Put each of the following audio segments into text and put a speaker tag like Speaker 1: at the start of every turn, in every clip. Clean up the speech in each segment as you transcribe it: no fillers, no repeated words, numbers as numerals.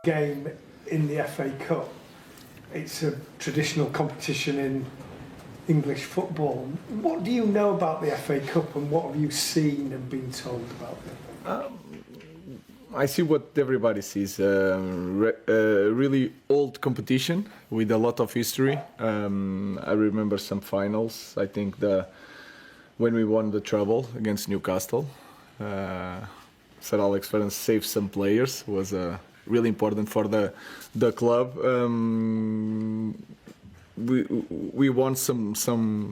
Speaker 1: game in the FA Cup. It's a traditional competition in English football. What do you know about the FA Cup and what have you seen and been told about it?
Speaker 2: I see what everybody sees. Really old competition with a lot of history. I remember some finals. I think when we won the treble against Newcastle, Sir Alex Ferguson saved some players. Was really important for the club. We won some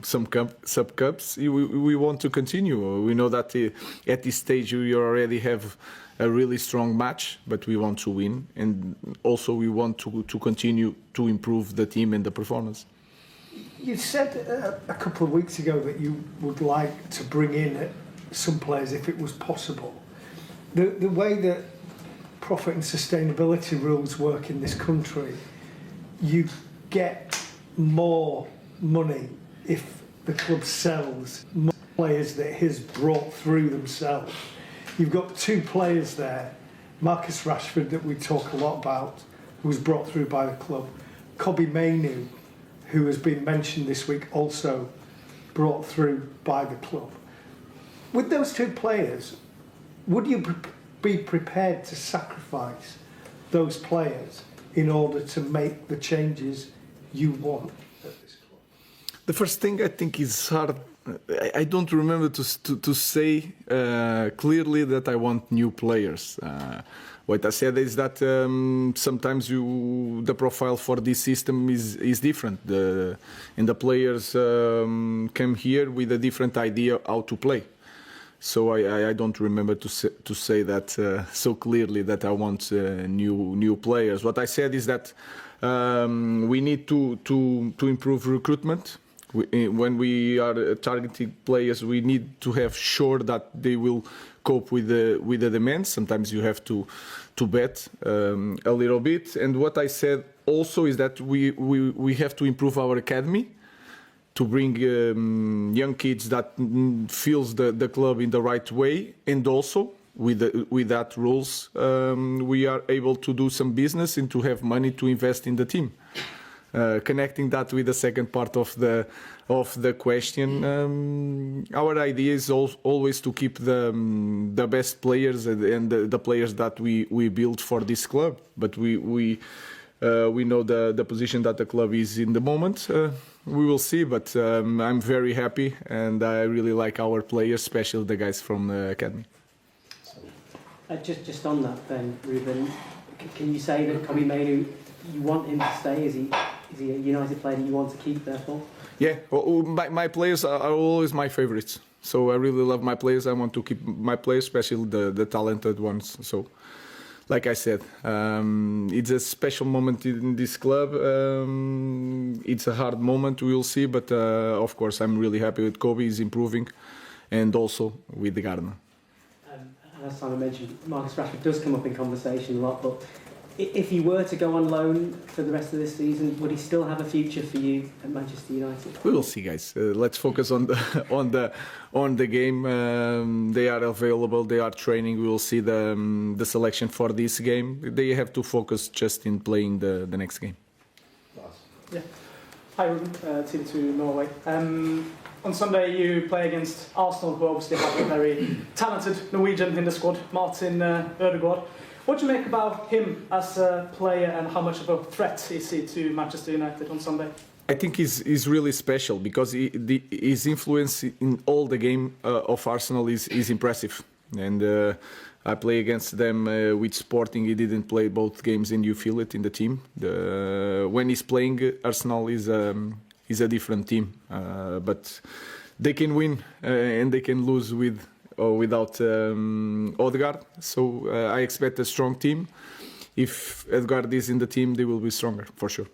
Speaker 2: sub cups. We want to continue. We know that at this stage we already have a really strong match, but we want to win, and also we want to continue to improve the team and the performance.
Speaker 1: You said a couple of weeks ago that you would like to bring in some players if it was possible. The way that profit and sustainability rules work in this country, you get more money if the club sells more players that has brought through themselves. You've got two players there, Marcus Rashford, that we talk a lot about, who was brought through by the club, Kobbie Mainoo, who has been mentioned this week, also brought through by the club. With those two players, would you be prepared to sacrifice those players in order to make the changes you want at this club?
Speaker 2: The first thing I think is hard. I don't remember to say clearly that I want new players. What I said is that sometimes the profile for this system is different. And the players come here with a different idea how to play. So I don't remember to say that so clearly that I want new players. What I said is that we need to improve recruitment. When we are targeting players, we need to have sure that they will cope with the demands. Sometimes you have to bet a little bit. And what I said also is that we have to improve our academy to bring young kids that feels the club in the right way, and also with that rules we are able to do some business and to have money to invest in the team. Connecting that with the second part of the question, our idea is always to keep the best players and the players that we build for this club. But we know the position that the club is in the moment. We will see, but I'm very happy and I really like our players, especially the guys from the academy.
Speaker 3: Just on that then, Ruben, can you say that Kobbie Mainoo, you want him to stay? Is he a United player that you want to keep, therefore?
Speaker 2: Yeah, well, my players are always my favorites. So I really love my players. I want to keep my players, especially the talented ones. So, like I said, it's a special moment in this club. It's a hard moment, we will see. But of course, I'm really happy with Kobbie. He's improving, and also with the Gardner.
Speaker 3: As Simon mentioned, Marcus Rashford does come up in conversation a lot, but if he were to go on loan for the rest of this season, would he still have a future for you at Manchester United?
Speaker 2: We will see, guys. Let's focus on the game. They are available. They are training. We will see the selection for this game. They have to focus just in playing the next game.
Speaker 4: Yeah. Hi, Ruben. TV2 Norway. On Sunday, you play against Arsenal, who obviously have a very talented Norwegian in the squad, Martin Ødegaard. What do you make about him as a player, and how much of a threat is he to Manchester United on Sunday?
Speaker 2: I think he's really special because his influence in all the game of Arsenal is impressive. And I play against them with Sporting. He didn't play both games, and you feel it in the team. When he's playing, Arsenal is a different team, but they can win and they can lose with or without Ødegaard. So I expect a strong team. If Ødegaard is in the team, they will be stronger for sure.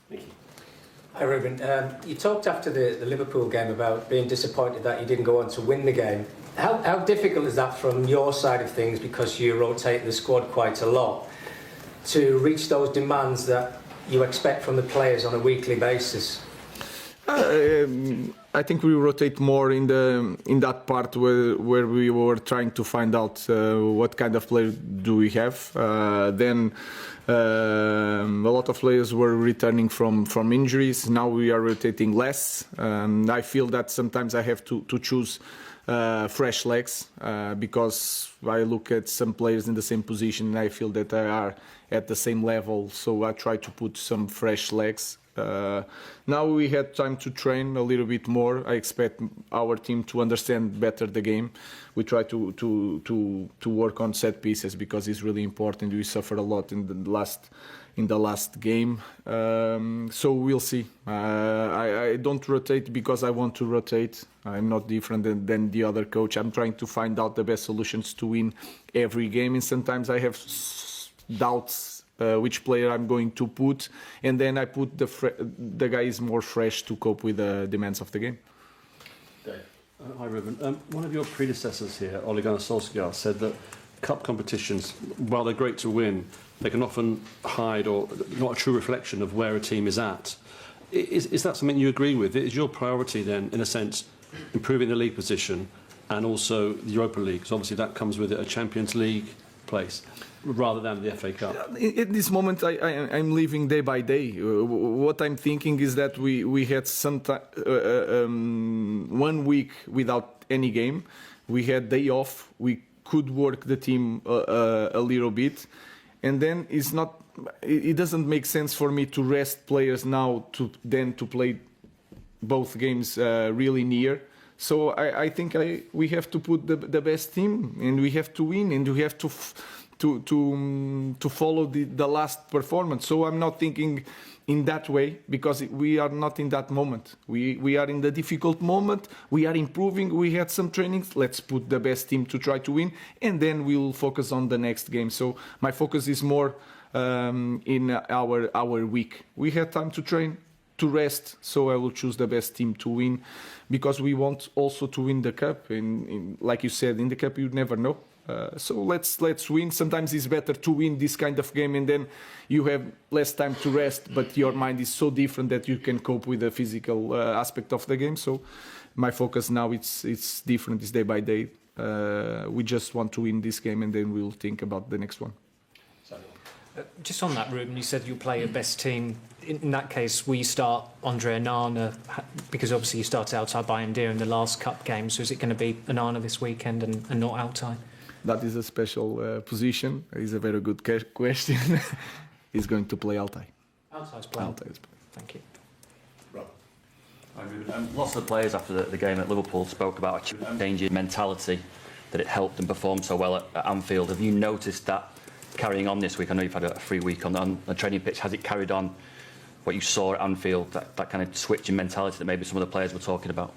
Speaker 5: Thank you. Hi Ruben, you talked after the Liverpool game about being disappointed that you didn't go on to win the game. How difficult is that from your side of things, because you rotate the squad quite a lot, to reach those demands that you expect from the players on a weekly basis?
Speaker 2: I think we rotate more in that part where we were trying to find out what kind of player do we have. Then a lot of players were returning from injuries. Now we are rotating less. I feel that sometimes I have to choose fresh legs because I look at some players in the same position and I feel that they are at the same level. So I try to put some fresh legs. Now we had time to train a little bit more. I expect our team to understand better the game. We try to work on set pieces because it's really important. We suffered a lot in the last game. So we'll see. I don't rotate because I want to rotate. I'm not different than the other coach. I'm trying to find out the best solutions to win every game, and sometimes I have doubts which player I'm going to put, and then I put the guys more fresh to cope with the demands of the game.
Speaker 6: Dave. Hi, Ruben. One of your predecessors here, Ole Gunnar Solskjaer, said that cup competitions, while they're great to win, they can often hide or not a true reflection of where a team is at. Is that something you agree with? Is your priority then, in a sense, improving the league position and also the Europa League? Because obviously that comes with it, a Champions League place, rather than the FA Cup.
Speaker 2: At this moment, I'm living day by day. What I'm thinking is that we had 1 week without any game. We had day off. We could work the team a little bit, and then it doesn't make sense for me to rest players now to play both games really near. So I think we have to put the best team, and we have to win, and we have to follow the last performance. So I'm not thinking in that way because we are not in that moment. We are in the difficult moment. We are improving. We had some trainings. Let's put the best team to try to win, and then we will focus on the next game. So my focus is more in our week. We had time to train, to rest, so I will choose the best team to win because we want also to win the cup. And like you said, in the cup you never know. So let's win. Sometimes it's better to win this kind of game and then you have less time to rest, but your mind is so different that you can cope with the physical aspect of the game. So my focus now it's different. It's day by day. We just want to win this game and then we'll think about the next one.
Speaker 7: Just on that, Ruben, you said you play your best team. In that case, will you start Andre Onana? Because obviously you started Altay Bayindir in the last cup game, so is it going to be Onana this weekend and not Altay?
Speaker 2: That is a special position. It's a very good question. He's going to play Altay.
Speaker 7: Altay's playing.
Speaker 2: Altay is playing.
Speaker 7: Thank you.
Speaker 8: Lots of the players after the game at Liverpool spoke about a change in mentality, that it helped them perform so well at Anfield. Have you noticed that carrying on this week? I know you've had a free week on the training pitch. Has it carried on what you saw at Anfield, that kind of switch in mentality that maybe some of the players were talking about?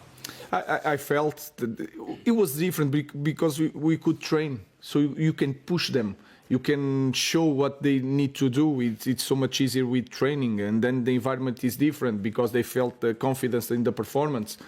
Speaker 2: I felt that it was different because we could train, so you can push them. You can show what they need to do. It's so much easier with training, and then the environment is different because they felt the confidence in the performance.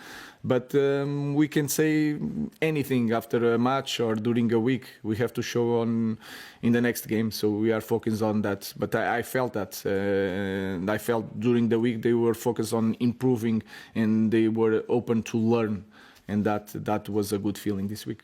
Speaker 2: But we can say anything after a match or during a week. We have to show in the next game, so we are focused on that. But I felt that. And I felt during the week they were focused on improving and they were open to learn. And that was a good feeling this week.